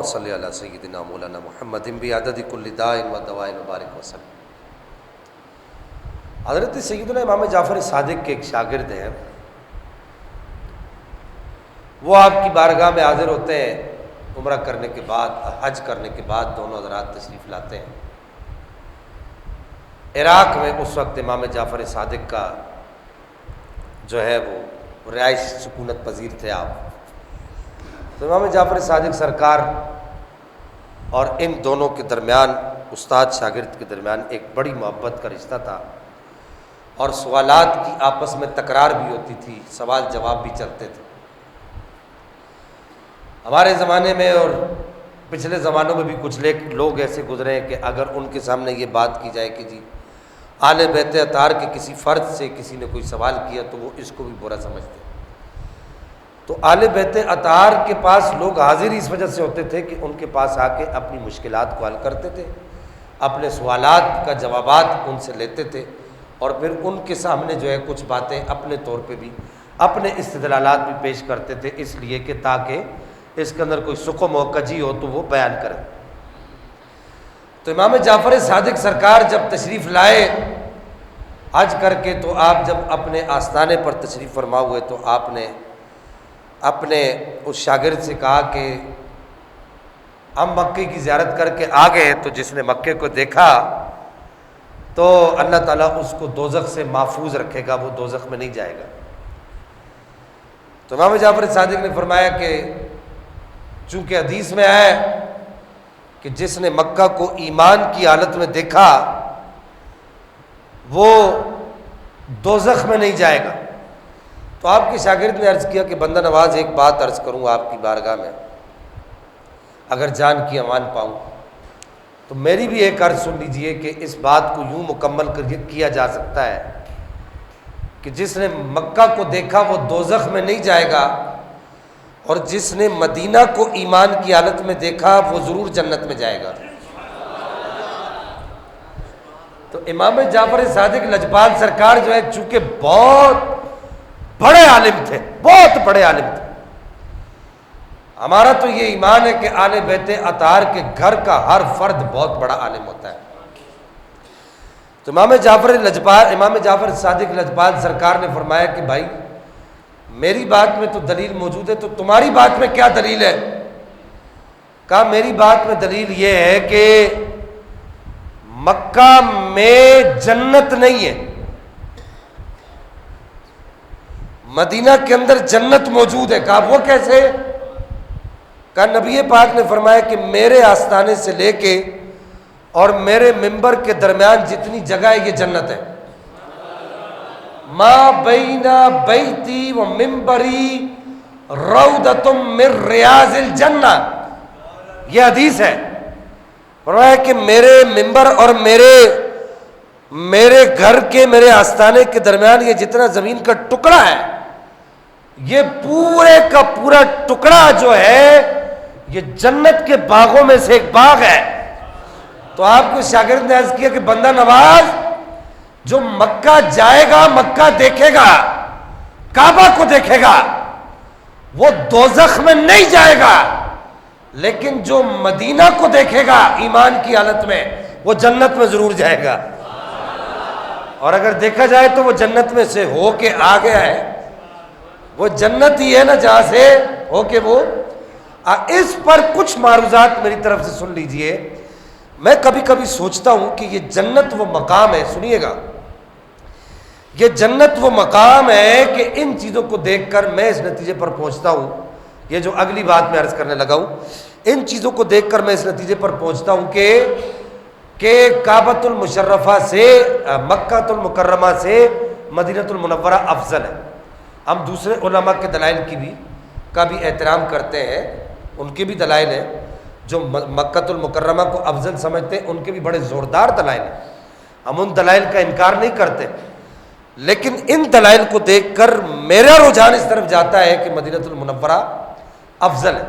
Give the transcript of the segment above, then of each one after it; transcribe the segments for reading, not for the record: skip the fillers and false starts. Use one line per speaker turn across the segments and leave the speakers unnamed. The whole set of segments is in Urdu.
صلی علی سیدنا مولانا محمد بعدد کل داء و دواء مبارک وسلم۔ حضرت سیدنا امام جعفر صادق کے ایک شاگرد ہیں، وہ آپ کی بارگاہ میں حاضر ہوتے ہیں، عمرہ کرنے کے بعد، حج کرنے کے بعد دونوں حضرات تشریف لاتے ہیں۔ عراق میں اس وقت امام جعفر صادق کا جو ہے وہ رہائش سکونت پذیر تھے آپ۔ تو امام جعفر صادق سرکار اور ان دونوں کے درمیان، استاد شاگرد کے درمیان ایک بڑی محبت کا رشتہ تھا، اور سوالات کی آپس میں تکرار بھی ہوتی تھی، سوال جواب بھی چلتے تھے۔ ہمارے زمانے میں اور پچھلے زمانوں میں بھی کچھ لوگ ایسے گزرے ہیں کہ اگر ان کے سامنے یہ بات کی جائے کہ جی آل بیت اطہار کے کسی فرد سے کسی نے کوئی سوال کیا تو وہ اس کو بھی برا سمجھتے ہیں۔ تو آل بیت اطہار کے پاس لوگ حاضر اس وجہ سے ہوتے تھے کہ ان کے پاس آ کے اپنی مشکلات کو حل کرتے تھے، اپنے سوالات کا جوابات ان سے لیتے تھے، اور پھر ان کے سامنے جو ہے کچھ باتیں اپنے طور پہ بھی اپنے استدلالات بھی پیش کرتے تھے، اس لیے کہ تاکہ اس کے اندر کوئی سقم و کجی ہو تو وہ بیان کریں۔ تو امام جعفر صادق سرکار جب تشریف لائے حج کر کے، تو آپ جب اپنے آستانے پر تشریف فرما ہوئے تو آپ نے اپنے اس شاگرد سے کہا کہ ہم مکے کی زیارت کر کے آ گئے، تو جس نے مکے کو دیکھا تو اللہ تعالیٰ اس کو دوزخ سے محفوظ رکھے گا، وہ دوزخ میں نہیں جائے گا۔ تو امام جعفر صادق نے فرمایا کہ چونکہ حدیث میں ہے کہ جس نے مکہ کو ایمان کی حالت میں دیکھا وہ دوزخ میں نہیں جائے گا۔ تو آپ کے شاگرد نے عرض کیا کہ بندہ نواز ایک بات عرض کروں آپ کی بارگاہ میں، اگر جان کی امان پاؤں تو میری بھی ایک عرض سن لیجئے کہ اس بات کو یوں مکمل کیا جا سکتا ہے کہ جس نے مکہ کو دیکھا وہ دوزخ میں نہیں جائے گا، اور جس نے مدینہ کو ایمان کی حالت میں دیکھا وہ ضرور جنت میں جائے گا۔ تو امام جعفر صادق لجپال سرکار جو ہے چونکہ بہت بڑے عالم تھے، بہت بڑے عالم تھے۔ ہمارا تو یہ ایمان ہے کہ آل بیت اطہار کے گھر کا ہر فرد بہت بڑا عالم ہوتا ہے۔ تو امام جعفر صادق لجپال سرکار نے فرمایا کہ بھائی میری بات میں تو دلیل موجود ہے، تو تمہاری بات میں کیا دلیل ہے؟ کہا میری بات میں دلیل یہ ہے کہ مکہ میں جنت نہیں ہے، مدینہ کے اندر جنت موجود ہے۔ کہا وہ کیسے؟ کہا نبی پاک نے فرمایا کہ میرے آستانے سے لے کے اور میرے ممبر کے درمیان جتنی جگہ ہے یہ جنت ہے۔ ما بین بیتی و ممبری روضۃ من ریاض الجنہ، یہ حدیث ہے۔ فرمایا کہ میرے ممبر اور میرے گھر کے، میرے آستانے کے درمیان یہ جتنا زمین کا ٹکڑا ہے، یہ پورے کا پورا ٹکڑا جو ہے یہ جنت کے باغوں میں سے ایک باغ ہے۔ تو آپ کو شاگرد نے عرض کیا کہ بندہ نواز جو مکہ جائے گا، مکہ دیکھے گا، کعبہ کو دیکھے گا، وہ دوزخ میں نہیں جائے گا، لیکن جو مدینہ کو دیکھے گا ایمان کی حالت میں وہ جنت میں ضرور جائے گا۔ اور اگر دیکھا جائے تو وہ جنت میں سے ہو کے آ گیا ہے، وہ جنت ہی ہے نا جہاں سے ہو کے وہ اس پر کچھ معروضات میری طرف سے سن لیجئے۔ میں کبھی کبھی سوچتا ہوں کہ یہ جنت وہ مقام ہے، سنیے گا، یہ جنت وہ مقام ہے کہ ان چیزوں کو دیکھ کر میں اس نتیجے پر پہنچتا ہوں، یہ جو اگلی بات میں عرض کرنے لگا ہوں، ان چیزوں کو دیکھ کر میں اس نتیجے پر پہنچتا ہوں کہ کعبۃ المشرفہ سے، مکہ المکرمہ سے مدینہ المنورہ افضل ہے۔ ہم دوسرے علماء کے دلائل کا بھی احترام کرتے ہیں، ان کے بھی دلائل ہیں، جو مکہ المکرمہ کو افضل سمجھتے ہیں ان کے بھی بڑے زوردار دلائل ہیں، ہم ان دلائل کا انکار نہیں کرتے، لیکن ان دلائل کو دیکھ کر میرا رجحان اس طرف جاتا ہے کہ مدینہ المنورہ افضل ہے۔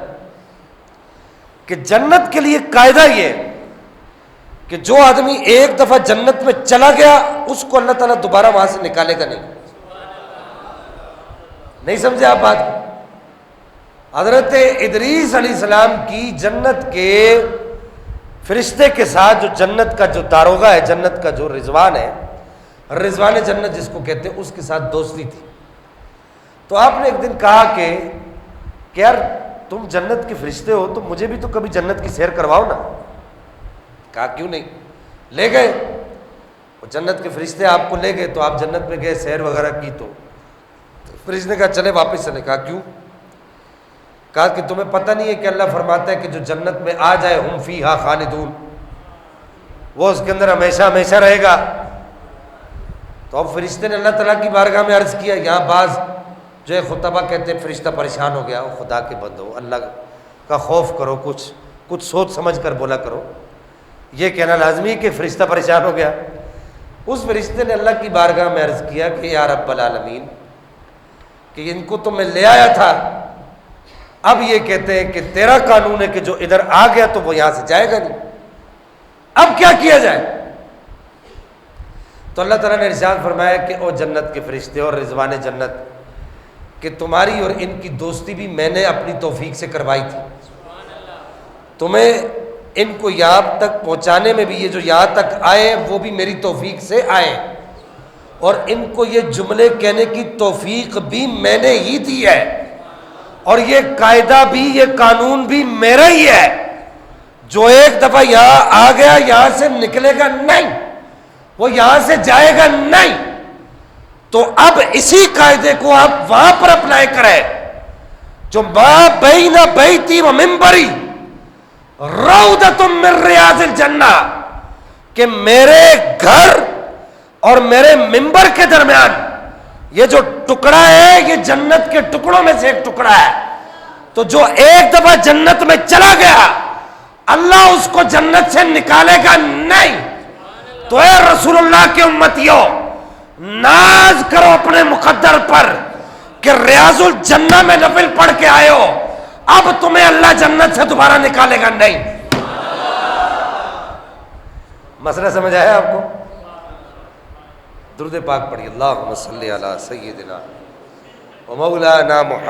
کہ جنت کے لیے قاعدہ یہ ہے کہ جو آدمی ایک دفعہ جنت میں چلا گیا اس کو اللہ تعالیٰ دوبارہ وہاں سے نکالے گا نہیں۔ نہیں سمجھے آپ بات؟ حضرت ادریس علیہ السلام کی جنت کے فرشتے کے ساتھ جو جنت کا جو داروغہ ہے، جنت کا جو رضوان ہے، رضوان جنت جس کو کہتے ہیں، اس کے ساتھ دوستی تھی. تو آپ نے ایک دن کہا کہ یار تم جنت کے فرشتے ہو تو مجھے بھی تو کبھی جنت کی سیر کرواؤ نا. کہا کیوں نہیں. لے گئے وہ جنت کے فرشتے، آپ کو لے گئے تو آپ جنت میں گئے، سیر وغیرہ کی. تو فرشتے نے کہا چلے واپس چلے. کہا کیوں؟ کہا کہ تمہیں پتہ نہیں ہے کہ اللہ فرماتا ہے کہ جو جنت میں آ جائے ہم فیہا خالدون، وہ اس کے اندر ہمیشہ ہمیشہ رہے گا. تو اب فرشتے نے اللہ تعالیٰ کی بارگاہ میں عرض کیا. یہاں بعض جو ہے خطبہ کہتے ہیں فرشتہ پریشان ہو گیا، خدا کے بندو اللہ کا خوف کرو، کچھ سوچ سمجھ کر بولا کرو. یہ کہنا لازمی کہ فرشتہ پریشان ہو گیا. اس فرشتے نے اللہ کی بارگاہ میں عرض کیا کہ یا رب العالمین، کہ ان کو تو میں لے آیا تھا، اب یہ کہتے ہیں کہ تیرا قانون ہے کہ جو ادھر آ گیا تو وہ یہاں سے جائے گا نہیں، اب کیا کیا جائے؟ تو اللہ تعالیٰ نے ارشاد فرمایا کہ او جنت کے فرشتے اور رضوان جنت، کہ تمہاری اور ان کی دوستی بھی میں نے اپنی توفیق سے کروائی تھی. تمہیں ان کو یہاں تک پہنچانے میں بھی، یہ جو یہاں تک آئے وہ بھی میری توفیق سے آئے، اور ان کو یہ جملے کہنے کی توفیق بھی میں نے ہی دی ہے، اور یہ قاعدہ بھی، یہ قانون بھی میرا ہی ہے. جو ایک دفعہ یہاں آ گیا یہاں سے نکلے گا نہیں، وہ یہاں سے جائے گا نہیں. تو اب اسی قاعدے کو آپ وہاں پر اپلائی کریں جو ما بین بیتی و منبری روضۃ من ریاض الجنہ، کہ میرے گھر اور میرے منبر کے درمیان یہ جو ٹکڑا ہے یہ جنت کے ٹکڑوں میں سے ایک ٹکڑا ہے. تو جو ایک دفعہ جنت میں چلا گیا اللہ اس کو جنت سے نکالے گا نہیں. تو اے رسول اللہ کے امتیوں، ناز کرو اپنے مقدر پر کہ ریاض الجنہ میں نفل پڑھ کے آئے ہو، اب تمہیں اللہ جنت سے دوبارہ نکالے گا نہیں. مسئلہ سمجھ آیا آپ کو؟ درود پاک پڑھیے. اللہم صلی علی سیدنا و مولانا محمد.